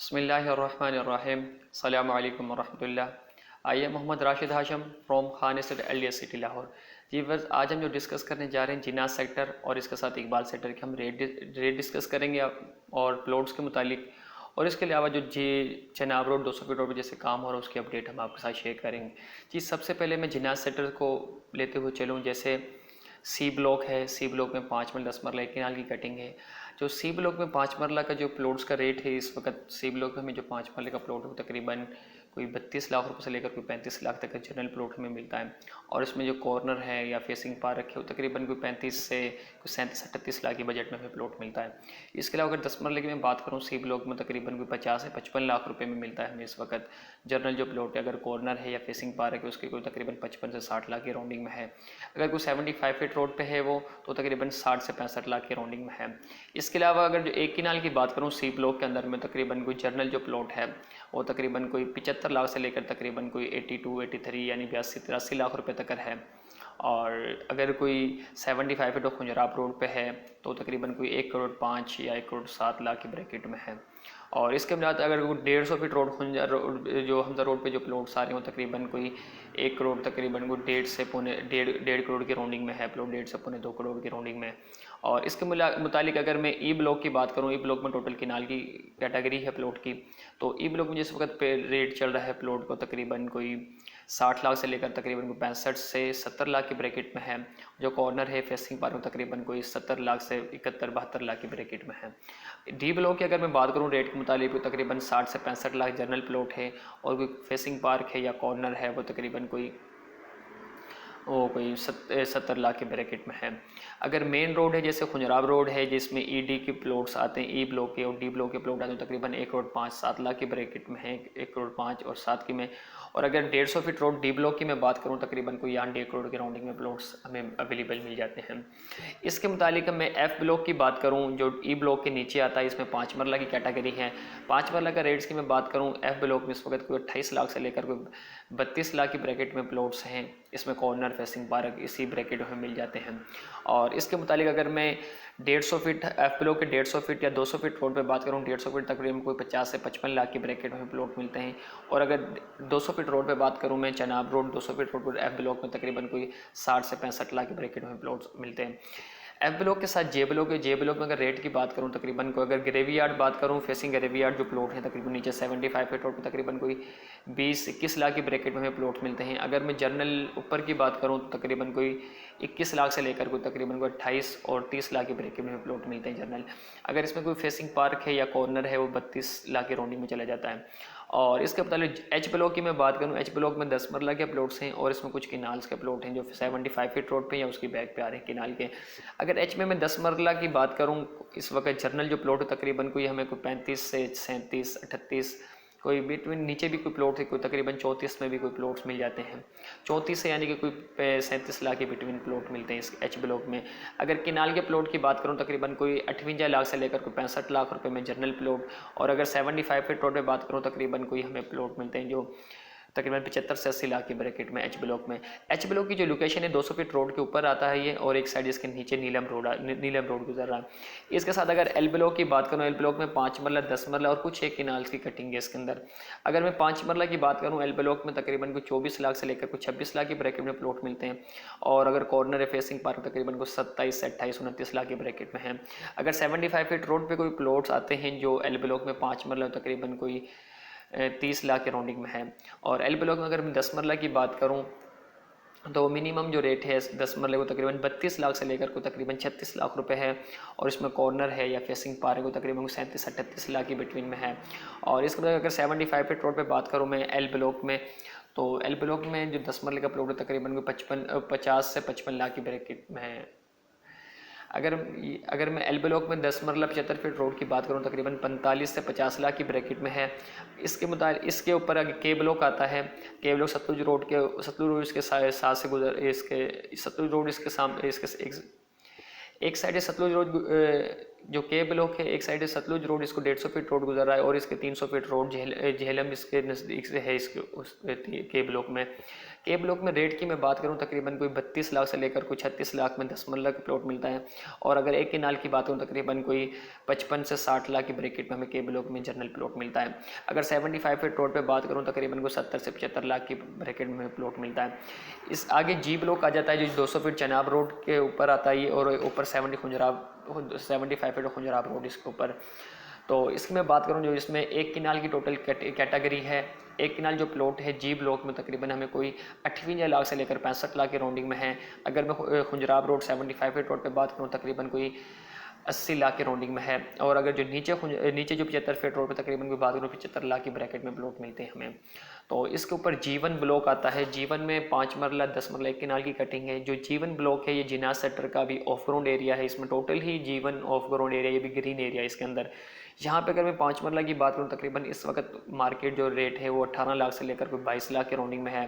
बिस्मिल्लाहिर्रहमानिर्रहीम। अस्सलामु अलैकुम वरहमतुल्लाह। I am Mohammad Rashid Hashim from Khan एसड एलिया सिटी लाहौर। जी बस आज हम जो डिस्कस करने जा रहे हैं जिन्नात सेक्टर और इसके साथ इकबाल सेक्टर के हम रेट डिस्कस करेंगे और प्लॉट्स के मुतालिक, और इसके अलावा जो जी चनाब रोड 200 फीट रोड पर जैसे काम हो रहा है उसकी अपडेट हम आपके साथ शेयर करेंगे। जी सबसे पहले मैं जिन्नात सेक्टर को लेते हुए चलूँ। जैसे सी ब्लॉक है, सी ब्लॉक में 5 मरला 10 मरला एक किनाल की कटिंग है। जो सी ब्लॉक में 5 मरला का जो प्लॉट्स का रेट है इस वक्त सी ब्लॉक में जो 5 मरले का प्लॉट है वो तकरीबन कोई 32 लाख रुपए से लेकर कोई 35 लाख तक का जनरल प्लॉट हमें मिलता है। और इसमें जो कॉर्नर है या फेसिंग पार्क है वो तकरीबन कोई 35 से कोई 37-38 लाख की बजट में हमें प्लॉट मिलता है। इसके अलावा अगर 10 मरले की मैं बात करूँ सी ब्लॉक में तकरीबन कोई 50 से 55 लाख रुपए में मिलता है हमें इस वक्त जनरल जो प्लॉट है। अगर कॉर्नर है या फेसिंग पार्क है उसकी कोई तकरीबन 55 से 60 लाख की राउंडिंग में है। अगर कोई 75 फीट रोड पे है वो तो तकरीबन 60 से 65 लाख की राउंडिंग में है। इसके अलावा अगर जो एक किनाल की बात करूँ सी ब्लॉक के अंदर में तकरीबन कोई जर्नल जो प्लॉट है वो तकरीबन कोई 75 लाख से लेकर तकरीबन कोई 82-83 यानी 82-83 लाख रुपए तक है। और अगर कोई 75 फीट खुंजराब रोड पे है तो तकरीबन कोई 1 करोड़ 5 या 1 करोड़ 7 लाख की ब्रैकेट में है। और इसके बाद अगर वो 150 फीट रोड खुंजा रोड जो हमजा रोड पे जो प्लॉट्स आ रहे हो तकरीबन कोई 1 करोड़ तकरीबन कोई 1.5 करोड़ की राउंडिंग में है प्लॉट, 1.5 से 2 करोड़ की राउंडिंग में। और इसके मुतालिक अगर मैं ई ब्लॉक की बात करूँ, ई ब्लॉक में टोटल किनाल की कैटेगरी है प्लॉट की, तो ई ब्लॉक में जिस वक्त पे रेट चल रहा है प्लॉट को तकरीबन कोई 60 लाख से लेकर तकरीबन 65 से 70 लाख की ब्रैकेट में है। जो कॉर्नर है फेसिंग पार्क में तकरीबन कोई 70 लाख से 71-72 लाख की ब्रैकेट में है। डी ब्लॉक की अगर मैं बात करूँ रेट के मुताबिक तकरीबन 60 से 65 लाख जनरल प्लॉट है। और कोई फेसिंग पार्क है या कॉर्नर है वो तकरीबन कोई 70 लाख के ब्रैकेट में है। अगर मेन रोड है जैसे खुंजराब रोड है जिसमें ईडी के प्लॉट्स आते हैं, ई ब्लॉक के और डी ब्लॉक के प्लॉट आते हैं तकरीबन 1 करोड़ 5-7 लाख की ब्रैकेट में है, 1 करोड़ 5 और 7 की में। और अगर 150 फीट रोड डी ब्लॉक की मैं बात करूं तकरीबन कोई 1.5 करोड़ के राउंडिंग में प्लॉट्स हमें अवेलेबल मिल जाते हैं। इसके मुतालिक मैं एफ ब्लॉक की बात करूं जो ई ब्लॉक के नीचे आता है, इसमें 5 मरला की कैटेगरी है। 5 मरला का रेट्स की मैं बात करूं एफ ब्लॉक में इस वक्त कोई 28 लाख से लेकर कोई 32 लाख की ब्रैकेट में प्लॉट्स हैं। इसमें कॉर्नर फेसिंग पार्क इसी ब्रैकेट में मिल जाते हैं। और इसके मुतालिक अगर मैं 150 फीट एफ ब्लॉक के 150 फीट या 200 फीट रोड पे बात करूँ 150 फीट तकरीबन कोई 50 से 55 लाख की ब्रैकेट में प्लॉट मिलते हैं। और अगर 200 फीट रोड पे बात करूँ मैं चनाब रोड 200 फीट रोड पर एफ ब्लॉक में तकरीबन कोई 60 से 65 लाख की ब्रैकेट में प्लॉट्स मिलते हैं। एफ ब्लॉक के साथ जे ब्लॉक है, जे ब्लॉक में अगर रेट की बात करूं तकरीबन को अगर ग्रेवी यार्ड बात करूं फेसिंग ग्रेवी यार्ड जो प्लॉट है तकरीबन नीचे 75 फीट रोड पर तकरीबन कोई 20-21 लाख की ब्रैकेट में प्लॉट मिलते हैं। अगर मैं जर्नल ऊपर की बात करूं तो तकरीबन कोई 21 लाख से लेकर कोई तकरीबन कोई 28 और 30 लाख की ब्रैकेट में प्लॉट मिलते हैं जर्नल। अगर इसमें कोई फेसिंग पार्क है या कॉर्नर है वो 32 लाख की राउंडिंग में चला जाता है। और इसके मुताबिक एच ब्लॉक की मैं बात करूं एच ब्लॉक में 10 मरला के प्लॉट्स हैं और इसमें कुछ किनाल्स के प्लॉट हैं जो 75 फीट रोड पे या उसकी बैक पे आ रहे हैं किनाल के। अगर एच में मैं 10 मरला की बात करूं इस वक्त जर्नल जो प्लॉट है तकरीबन कोई हमें कोई 35 से 37-38 कोई बिटवीन नीचे भी कोई प्लॉट है कोई तकरीबन 34 में भी कोई प्लॉट्स मिल जाते हैं। 34 से यानी कि कोई 37 लाख के बिटवीन प्लॉट मिलते हैं इस एच ब्लॉक में। अगर किनाल के प्लॉट की बात करूं तकरीबन कोई 58 लाख से लेकर कोई 65 लाख रुपए में जनरल प्लॉट। और अगर 75 फीट रोड पे बात करूं तकरीबन कोई हमें प्लॉट मिलते हैं जो तकरीबन 75 से 80 लाख की ब्रैकेट में एच ब्लॉक में। एच ब्लॉक की जो लोकेशन है 200 फीट रोड के ऊपर आता है ये, और एक साइड इसके नीचे नीलम रोड गुजर रहा है। इसके साथ अगर एल ब्लॉक की बात करूँ एल ब्लॉक में 5 मरला 10 मरला और कुछ एक किनाल्स की कटिंग है इसके अंदर। अगर मैं 5 मरला की बात करूँ एल ब्लॉक में तकरीबन कोई 24 लाख से लेकर कोई 26 लाख की ब्रैकेट में प्लॉट मिलते हैं। और अगर कॉर्नर है फेसिंग पार्क तकरीबन कोई 27 से 28-29 लाख की ब्रैकेट में है। अगर 75 फीट रोड पे कोई प्लॉट्स आते हैं जो एल ब्लॉक में 5 मरला तकरीबन कोई 30 लाख के राउंडिंग में है। और एल ब्लॉक में अगर मैं 10 मरला की बात करूं तो मिनिमम जो रेट है 10 मरले को तकरीबन 32 लाख से लेकर को तकरीबन 36 लाख रुपए है। और इसमें कॉर्नर है या फेसिंग पार्क को तकरीबन 37-38 लाख की बिटवीन में है। और इसके बाद अगर 75 फीट रोड पे बात करूँ मैं एल ब्लॉक में तो एल ब्लॉक में जो 10 मरले का प्लॉट है तकरीबन 50 से 55 लाख की ब्रैकेट में है। अगर मैं एल ब्लॉक में 10 मरला 75 फीट रोड की बात करूं तकरीबन 45 से 50 लाख की ब्रैकेट में है। इसके ऊपर अगर के ब्लॉक आता है, के ब्लॉक सतलुज रोड इसके साथ से गुजर इसके सतलुज रोड इसके सामने इसके एक साइड है सतलुज रोड जो के ब्लॉक है, एक साइड है सतलुज रोड इसको 150 फीट रोड गुजर रहा है और इसके 300 फीट रोड झेलम इसके नज़दीक से है इसके के ब्लॉक में। के ब्लॉक में रेट की मैं बात करूं तकरीबन कोई 32 लाख से लेकर कोई 36 लाख में 10 मरला का प्लॉट मिलता है। और अगर एक किनाल की बात करूं तकरीबन कोई 55 से 60 लाख की ब्रैकेट में हमें के ब्लॉक में जनरल प्लॉट मिलता है। अगर 75 फीट रोड पे बात करूं तकरीबन को 70 से 75 लाख की ब्रैकेट में प्लॉट मिलता है। इस आगे जी ब्लॉक आ जाता है जो 200 फीट चनाब रोड के ऊपर आता है और ऊपर 75 फीट खुंजराब रोड इसके ऊपर। तो इसकी मैं बात करूं जो इसमें एक किनाल की टोटल कैटेगरी है। एक किनाल जो प्लॉट है जी ब्लॉक में तकरीबन हमें कोई 58 लाख से लेकर 65 लाख की राउंडिंग में है। अगर मैं खुंजराब रोड 75 फीट रोड पे बात करूं तकरीबन कोई 80 लाख की राउंडिंग में है। और अगर जो नीचे जो 75 फीट रोड पे तकरीबन कोई बात करूँ 75 लाख की ब्रैकेट में प्लॉट मिलते हैं हमें। तो इसके ऊपर जीवन ब्लॉक आता है। जीवन में 5 मरला 10 मरला एक किनाल की कटिंग है। जो जीवन ब्लॉक है ये जिनाज सेक्टर का भी ऑफ ग्राउंड एरिया है। इसमें टोटल ही जीवन ऑफ ग्राउंड एरिया, ये भी ग्रीन एरिया इसके अंदर। यहाँ पे अगर मैं 5 मरला की बात करूँ तकरीबन इस वक्त मार्केट जो रेट है वो 18 लाख से लेकर कोई 22 लाख के राउंडिंग में है।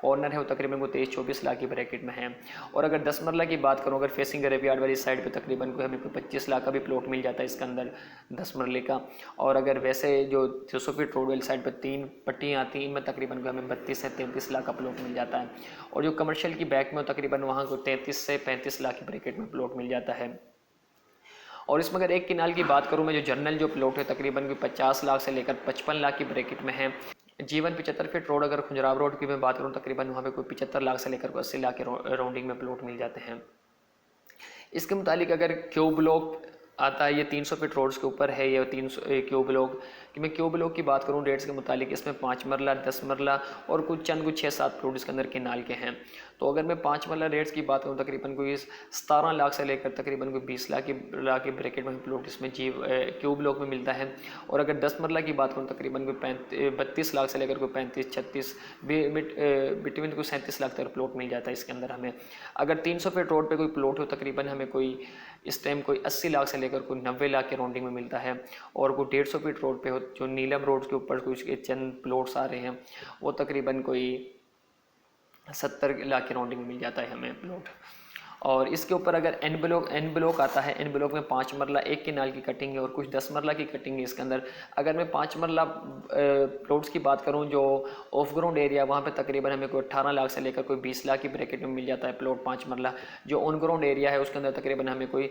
कॉर्नर है वो तकरीबन को 23-24 लाख की ब्रैकेट में है। और अगर 10 मरला की बात करूँ अगर फेसिंग गरेबियाड वाली साइड पे तकरीबन को हमें कोई 25 लाख का भी प्लॉट मिल जाता है इसके अंदर 10 मरले का। और अगर वैसे जो 200 फीट रोड वाली साइड पर 3 पट्टियाँ आती हैं इनमें तकरीबन को हमें 32 से 33 लाख का प्लॉट मिल जाता है। और जो कमर्शियल की बैक में तकरीबन वहाँ को 33 से 35 लाख की ब्रैकेट में प्लॉट मिल जाता है। और इसमें अगर एक किनाल की बात करूं मैं जो जर्नल जो प्लॉट है तकरीबन 50 लाख से लेकर 55 लाख की ब्रैकेट में है। जीवन 75 फीट रोड अगर खुंजराब रोड की मैं बात करूं तकरीबन वहाँ पे कोई 75 लाख से लेकर 80 लाख के राउंडिंग में प्लॉट मिल जाते हैं। इसके मुतालिक अगर क्यू ब्लॉक आता है ये 300 फीट रोड्स के ऊपर है। ये 300 क्यू ब्लॉक कि मैं क्यू ब्लॉक की बात करूं रेट्स के मुतालिक इसमें 5 मरला 10 मरला और कुछ 6-7 प्लॉट इसके अंदर किनाल के हैं। तो अगर मैं 5 मरला रेट्स की बात करूं तकरीबन कोई 17 लाख से लेकर तकरीबन कोई 20 लाख की ब्रैकेट में प्लॉट इसमें क्यू ब्लॉक में मिलता है। और अगर 10 मरला की बात करूं तकरीबन कोई 32 लाख से लेकर कोई 35-36 बिटवीन कोई 37 लाख तक प्लॉट मिल जाता है इसके अंदर हमें। अगर 300 फीट रोड पे कोई प्लॉट हो तकरीबन हमें कोई इस टाइम कोई 80 लाख से लेकर कोई 90 लाख के राउंडिंग में मिलता है। और कोई 150 फीट रोड पे हो जो नीलम रोड के ऊपर कुछ चंद प्लॉट्स आ रहे हैं वो तकरीबन कोई 70 लाख के राउंडिंग में मिल जाता है हमें प्लॉट। और इसके ऊपर अगर एन ब्लॉक आता है। एन ब्लॉक में 5 मरला एक किनाल की कटिंग है और कुछ 10 मरला की कटिंग है इसके अंदर। अगर मैं 5 मरला प्लॉट्स की बात करूं जो ऑफ ग्राउंड एरिया वहां पे तकरीबन हमें कोई 18 लाख से लेकर कोई 20 लाख की ब्रैकेट में मिल जाता है प्लॉट 5 मरला। जो ऑन ग्राउंड एरिया है उसके अंदर तकरीबन हमें कोई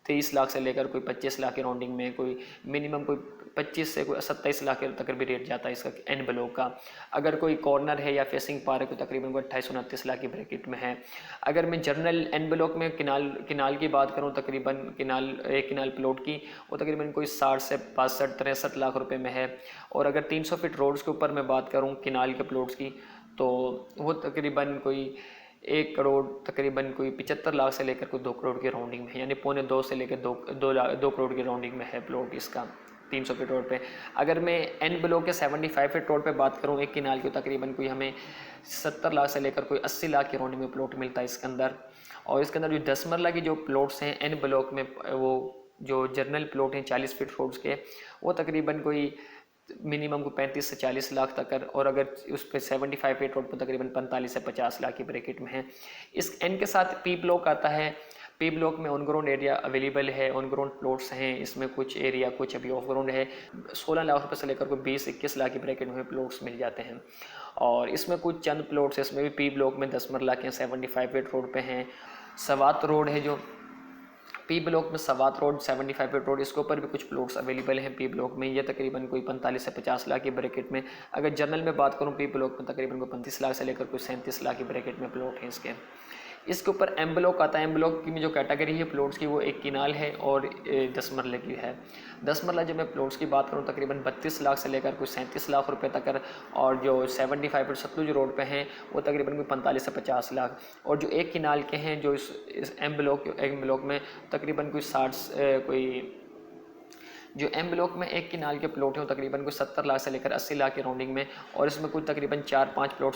23 लाख से लेकर कोई 25 लाख की राउंडिंग में कोई मिनिमम कोई 25 से कोई 27 लाख के तक भी रेट जाता है इसका एन ब्लॉक का। अगर कोई कॉर्नर है या फेसिंग पार्क है तो तकरीबन कोई 28-29 लाख की ब्रैकेट में है। अगर मैं जनरल एन ब्लॉक में किनाल की बात करूं तकरीबन एक किनाल प्लॉट की वो तकरीबन कोई 60 से 65-63 लाख रुपए में है। और अगर 300 फीट रोड्स के ऊपर मैं बात करूँ किनाल के प्लॉट्स की तो वो तकरीबन कोई 1 करोड़ तकरीबन कोई 75 लाख से लेकर कोई 2 करोड़ की राउंडिंग में है। यानी 1.25 से लेकर 2 करोड़ की राउंडिंग में है प्लॉट इसका 300 फीट रोड पे। अगर मैं एन ब्लॉक के 75 फीट रोड पे बात करूं एक किनाल की तकरीबन कोई हमें 70 लाख से लेकर कोई 80 लाख की राउंडिंग में प्लॉट मिलता है इसके अंदर। और इसके अंदर जो 10 मरला की जो प्लॉट्स हैं एन ब्लॉक में वो जो जर्नल प्लॉट हैं 40 फीट रोड्स के वो तकरीबन कोई मिनिमम को 35 से 40 लाख तक। और अगर उस पर 75 फीट रोड पर तकरीबन 45 से 50 लाख की ब्रैकेट में है। इस एन के साथ पी ब्लॉक आता है। पी ब्लॉक में ऑन ग्राउंड एरिया अवेलेबल है। ऑन ग्राउंड प्लॉट्स हैं इसमें कुछ एरिया कुछ अभी ऑफ ग्राउंड है। 16 लाख रुपये से लेकर कोई 20-21 लाख की ब्रैकेट में प्लॉट्स मिल जाते हैं। और इसमें कुछ चंद प्लॉट्स इसमें भी पी ब्लॉक में 10 मरला के 75 फीट रोड पे हैं। सवात रोड है जो पी ब्लॉक में सवात रोड 75 फीट रोड इसके ऊपर भी कुछ प्लॉट्स अवेलेबल हैं पी ब्लॉक में। ये तकरीबन कोई 45 से 50 लाख की ब्रैकेट में। अगर जनरल में बात करूं पी ब्लॉक में तकरीबन कोई 35 लाख से लेकर कोई 37 लाख की ब्रैकेट में प्लॉट हैं इसके। इसके ऊपर एम ब्लॉक आता है। एम ब्लॉक की जो कैटेगरी है प्लॉट्स की वो एक किनाल है और 10 मरले की है। 10 मरला जब मैं प्लॉट्स की बात करूं तकरीबन 32 लाख से लेकर कोई 37 लाख रुपए तक। और जो 75 फीट सतलुज रोड पे हैं वो तकरीबन कोई 45 से 50 लाख। और जो एक किनाल के हैं जो इस एम ब्लॉक में तकरीबन कोई 60 कोई जो एम ब्लॉक में एक किनाल के प्लॉट हैं तकरीबन कोई 70 लाख से लेकर 80 लाख की राउंडिंग में। और इसमें कुछ तकरीबन 4-5 plot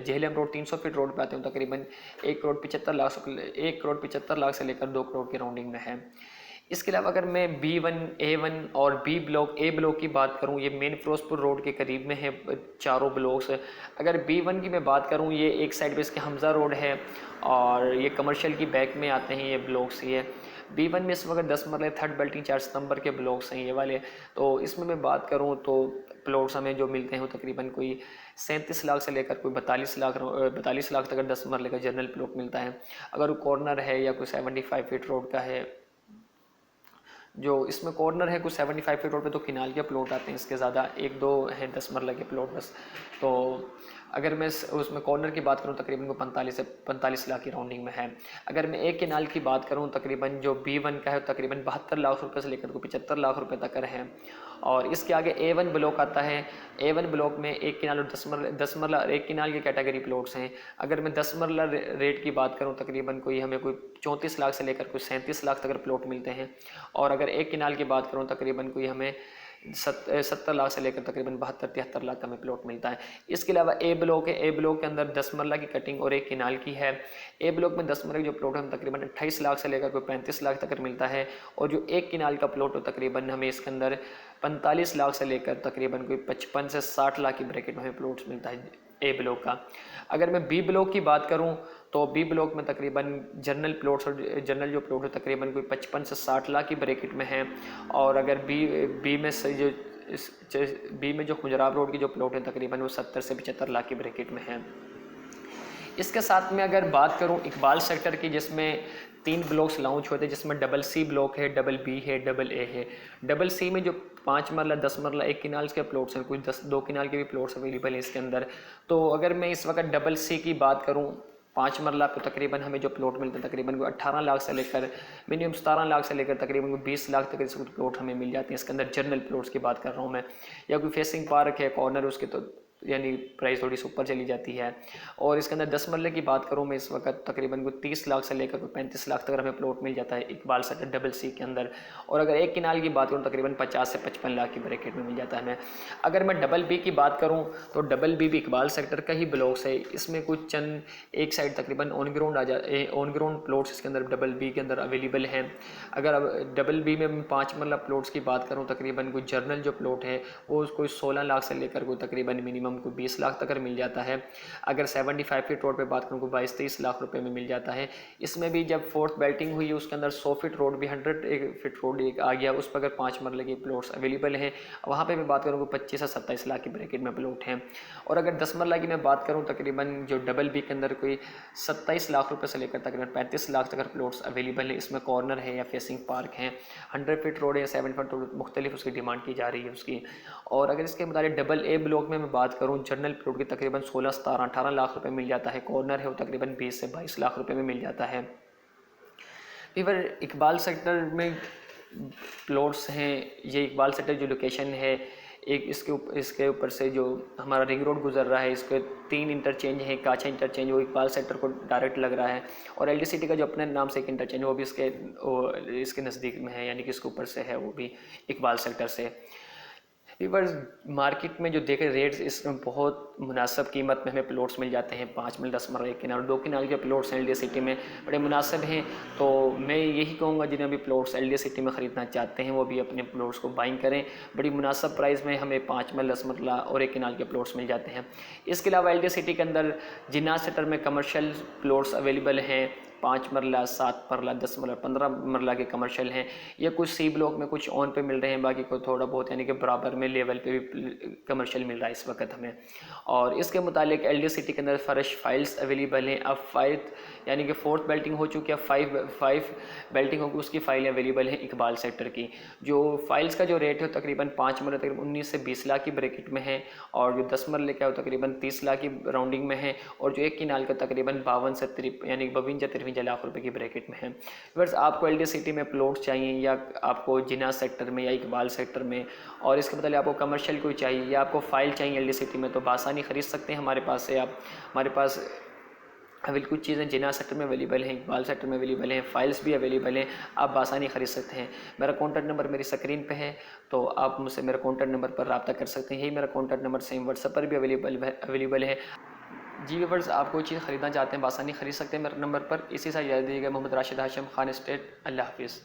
Jhelum road 300 feet road पे आते हैं तकरीबन 1 करोड़ 75 लाख से लेकर 2 करोड़ की राउंडिंग में है। इसके अलावा अगर मैं B1, A1 और ए ब्लॉक की बात करूं, ये मेन फिरोजपुर रोड के करीब में है चारों ब्लॉक्स। अगर B1 की मैं बात करूं, ये एक साइड पे इसके हमज़ा रोड है और ये कमर्शियल की बैक में आते हैं ये ब्लॉक्स। ये B1 में इस वक्त 10 मरले 3rd बिल्डिंग 4 सितंबर के ब्लॉक्स हैं ये वाले। तो इसमें मैं बात करूं तो प्लॉट्स हमें जो मिलते हैं वो तकरीबन कोई 37 लाख से लेकर कोई 42 लाख तक 10 मरले का जनरल प्लॉट मिलता है। अगर वो कॉर्नर है या कोई 75 फीट रोड का है, जो इसमें कॉर्नर है कुछ 75 फीट रोड पे, तो किनाल के प्लॉट आते हैं इसके ज़्यादा, एक दो हैं 10 मरला के प्लॉट बस। तो अगर मैं उसमें कॉर्नर की बात करूं तकरीबन 45 लाख की राउंडिंग में है। अगर मैं एक किनाल की बात करूं तकरीबन जो B1 का है तकरीबन 72 लाख रुपए से लेकर 75 लाख रुपए तक है। और इसके आगे A1 ब्लॉक आता है। A1 ब्लॉक में एक किनाल और 10 मरला एक किनाल की कैटेगरी प्लॉट्स हैं। अगर मैं 10 मरला रेट की बात करूं तकरीबन कोई हमें कोई 34 लाख से लेकर कोई 37 लाख तक प्लॉट मिलते हैं। और अगर एक किनाल की बात करूं तकरीबन कोई हमें 70 लाख से लेकर तकरीबन 72-73 लाख का हमें प्लॉट मिलता है। इसके अलावा ए ब्लॉक है। ए ब्लॉक के अंदर 10 मरला की कटिंग और एक किनाल की है। ए ब्लॉक में 10 मरला की जो प्लॉट है तकरीबन 28 लाख से लेकर कोई 35 लाख तक मिलता है। और जो एक किनाल का प्लॉट हो तकरीबन हमें इसके अंदर 45 लाख से लेकर तकरीबन कोई 55 से 60 लाख की ब्रैकेट में हमें प्लॉट्स मिलता है ए ब्लॉक का। अगर मैं बी ब्लॉक की बात करूं तो बी ब्लॉक में तकरीबन जनरल प्लॉट्स और जनरल जो प्लॉट है तकरीबन कोई 55 से 60 लाख की ब्रैकेट में है। और अगर बी में से जो बी में जो खुजराब रोड की जो प्लॉट है तकरीबन वो 70 से 75 लाख की ब्रैकेट में है। इसके साथ में अगर बात करूं इकबाल सेक्टर की, जिसमें 3 ब्लॉक्स लॉन्च हुए थे, जिसमें C ब्लॉक है, B है, A है। C में जो 5 मरला 10 मरला एक किनाल के प्लॉट्स हैं, कुछ 2 किनाल के भी प्लॉट्स अवेलेबल हैं इसके अंदर। तो अगर मैं इस वक्त C की बात करूं 5 मरला पे तकरीबन हमें जो प्लॉट मिलते हैं तकरीबन 18 लाख से लेकर मिनिमम 17 लाख से लेकर तकरीबन 20 लाख तक इसके प्लॉट हमें मिल जाते हैं। इसके अंदर जनरल प्लॉट्स की बात कर रहा हूँ मैं, या कोई फेसिंग पार्क है कॉर्नर उसके, तो यानी प्राइस थोड़ी सी ऊपर चली जाती है। और इसके अंदर 10 मरले की बात करूँ मैं इस वक्त तकरीबन कोई 30 लाख से लेकर कोई 35 लाख तक हमें प्लॉट मिल जाता है इकबाल सेक्टर C के अंदर। और अगर एक किनाल की बात करूँ तकरीबन 50 से 55 लाख की ब्रैकेट में मिल जाता है हमें। अगर मैं B की बात करूँ तो B भी इकबाल सेक्टर का ही ब्लॉक्स है। इसमें कुछ चंद एक साइड तकरीबन ऑन ग्राउंड प्लॉट्स इसके अंदर B के अंदर अवेलेबल हैं। अगर B में 5 मरला प्लॉट्स की बात करूँ तकरीबन कोई जर्नल जो प्लॉट है वो कोई 16 लाख से लेकर कोई तकरीबन मिनिमम को 20 लाख तक मिल जाता है। अगर 75 फीट रोड पे बात करूँ को 22-23 लाख रुपए में मिल जाता है। इसमें भी जब 4th बेल्टिंग हुई है उसके अंदर 100 फीट रोड भी 100 फीट रोड एक आ गया, उस पर अगर 5 मरले के प्लॉट्स अवेलेबल हैं। वहाँ पे मैं बात करूँ 25 से 27 लाख की ब्रैकेट में प्लॉट हैं। और अगर 10 मरला की मैं बात करूँ तकरीबन जो B के अंदर कोई 27 लाख रुपये से लेकर तकरीबन 35 लाख तक प्लॉट्स अवेलेबल है। इसमें कॉर्नर है या फेसिंग पार्क है, 100 फीट रोड है, 7 फीट रोड, मुख्तलिफ उसकी डिमांड की जा रही है उसकी। और अगर इसके मुताबिक A ब्लॉक में मैं बात करूँ जनरल प्लॉट की तकरीबन 16, 17, 18 लाख रुपए मिल जाता है। कॉर्नर है वो तकरीबन 20 से 22 लाख रुपए में मिल जाता है। फिर इकबाल सेक्टर में प्लॉट्स हैं, ये इकबाल सेक्टर जो लोकेशन है एक इसके ऊपर से जो हमारा रिंग रोड गुजर रहा है, इसके 3 इंटरचेंज है, काछा इंटरचेंज वो इकबाल सेक्टर को डायरेक्ट लग रहा है। और LD सिटी का जो अपने नाम से एक इंटरचेंज वो भी इसके नज़दीक में है, यानी कि इसके ऊपर से है वो भी इकबाल सेक्टर से। वीवर्स मार्केट में जो देखें रेट्स इसमें बहुत मुनासिब कीमत में हमें प्लॉट्स मिल जाते हैं। 5 मिल 10 मरला एक किनाल 2 किनाल के प्लॉट्स LD सिटी में बड़े मुनासिब हैं। तो मैं यही कहूँगा जिन्हें भी प्लॉट्स LD सिटी में ख़रीदना चाहते हैं वो भी अपने प्लॉट्स को बाइंग करें। बड़ी मुनासिब प्राइस में हमें 5 मिल 10 मरला और एक किनाल के प्लॉट्स मिल जाते हैं। इसके अलावा LD सिटी के अंदर जिन्ना सेक्टर में कमर्शियल प्लॉट्स अवेलेबल हैं। 5 मरला 7 मरला 10 मरला 15 मरला के कमर्शियल हैं। ये कुछ C ब्लॉक में कुछ ऑन पे मिल रहे हैं, बाकी को थोड़ा बहुत यानी कि बराबर में लेवल पे भी कमर्शियल मिल रहा है इस वक्त हमें। और इसके मुतालिक LD सिटी के अंदर फ़र्श फाइल्स अवेलेबल हैं। अब 5 यानी कि 4th बेल्टिंग हो चुकी है, 5 बेल्टिंग होगी उसकी फ़ाइलें अवेलेबल हैं इकबाल सेक्टर की। जो फाइल्स का जो रेट है तकरीबन 5 मरले तकरीबन 19 से 20 लाख की ब्रैकेट में है। और जो 10 मरले का है तकरीबन 30 लाख की राउंडिंग में है। और जो एक किनाल का तकरीबन 52 से 53 यानी 52-53 लाख रुपए की ब्रैकेट में है। बस आपको LD सिटी में प्लॉट चाहिए या आपको जिना सेक्टर में या इकबाल सेक्टर में, और इसके बदले आपको कमर्शियल कोई चाहिए या आपको फ़ाइल चाहिए LD सिटी में, तो बासानी ख़रीद सकते हैं हमारे पास से आप। हमारे पास अवेलेबल कुछ चीज़ें जिना सेक्टर में अवेलेबल हैं, इकबाल सेक्टर में अवेलेबल हैं, फ़ाइल्स भी अवेलेबल हैं, आप बासानी ख़रीद सकते हैं। मेरा कॉन्टैक्ट नंबर मेरी स्क्रीन पे है, तो आप मुझसे मेरे कॉन्टैक्ट नंबर पर रब्ता कर सकते हैं। यही मेरा कॉन्टैक्ट नंबर सेम व्हाट्सएप पर भी अवेलेबल है। जी व्यूअर्स, आप कोई चीज़ ख़रीदना चाहते हैं बासानी ख़रीद सकते हैं मेरे नंबर पर। इसी साथ याद दीजिएगा, मोहम्मद राशिद हाशिम, खान स्टेट। अल्लाह हाफिज़।